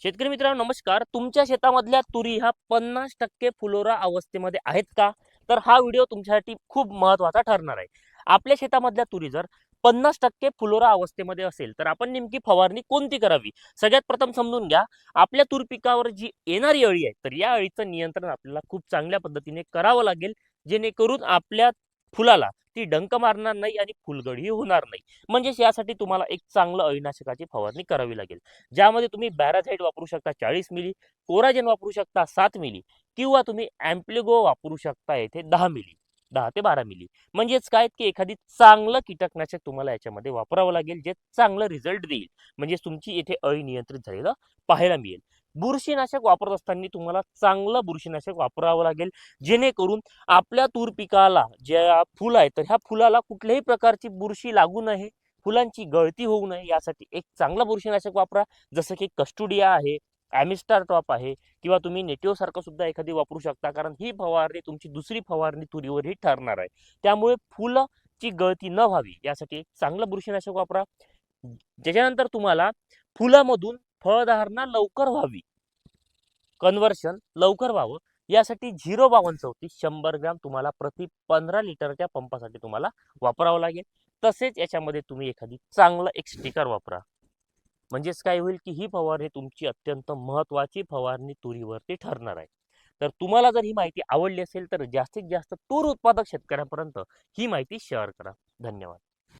शेतकरी मित्रांनो नमस्कार. तुमच्या शेतामधल्या तुरी ह्या 50% फुलोरा अवस्थेमध्ये आहेत का? तर हा व्हिडिओ तुमच्यासाठी खूप महत्त्वाचा ठरणार आहे. आपल्या शेतामधल्या तुरी जर 50% फुलोरा अवस्थेमध्ये असेल तर आपण नेमकी फवारणी कोणती करावी? सगळ्यात प्रथम समजून घ्या, आपल्या तूर पिकावर जी येणारी अळी आहे तर या अळीचं नियंत्रण आपल्याला खूप चांगल्या पद्धतीने करावं लागेल, जेणेकरून आपल्या फुलाला ती डंक मारणार नाही आणि फुलगळही होणार नाही. म्हणजेच यासाठी तुम्हाला एक चांगलं अळीनाशकाची फवारणी करावी लागेल, ज्यामध्ये तुम्ही बॅराझाइड वापरू शकता 40 मिली, कोराजेन वापरू शकता 7 मिली किंवा तुम्ही ॲम्प्लिगो वापरू शकता येथे 10 मिली, 10 ते 12 मिली. म्हणजेच काय की एखादी चांगलं कीटकनाशक तुम्हाला याच्यामध्ये वापरावं लागेल, जे चांगलं रिझल्ट देईल. म्हणजे तुमची येथे अळी नियंत्रित झालेलं पाहायला मिळेल. बुरशीनाशक वापरत असताना तुम्हाला चांगलं बुरशीनाशक वापरावं लागेल, जेणेकरून आपल्या तूर पिकाला ज्या फुल आहे तर ह्या फुलाला कुठल्याही प्रकारची बुरशी लागू नये, फुलांची गळती होऊ नये, यासाठी एक चांगला बुरशीनाशक वापरा. जसं की कस्टोडिया आहे, ॲमिस्टार टॉप आहे किंवा तुम्ही नेटिव्ह सारखं सुद्धा एखादी वापरू शकता, कारण ही फवारणी तुमची दुसरी फवारणी तुरीवरही ठरणार आहे. त्यामुळे फुलाची गळती न व्हावी यासाठी एक चांगलं बुरशीनाशक वापरा. त्याच्यानंतर तुम्हाला फुलामधून फळधारणा लवकर व्हावी, कन्व्हर्शन लवकर व्हावं, यासाठी 05234 100 ग्रॅम तुम्हाला प्रति 15 लिटरच्या पंपासाठी तुम्हाला वापरावं लागेल. तसेच याच्यामध्ये तुम्ही एखादी चांगलं एक स्टिकर वापरा. म्हणजेच काय होईल की ही फवारणी तुमची अत्यंत महत्त्वाची फवारणी तुरीवरती ठरणार आहे. तर तुम्हाला जर ही माहिती आवडली असेल तर जास्तीत जास्त तूर उत्पादक शेतकऱ्यांपर्यंत ही माहिती शेअर करा. धन्यवाद.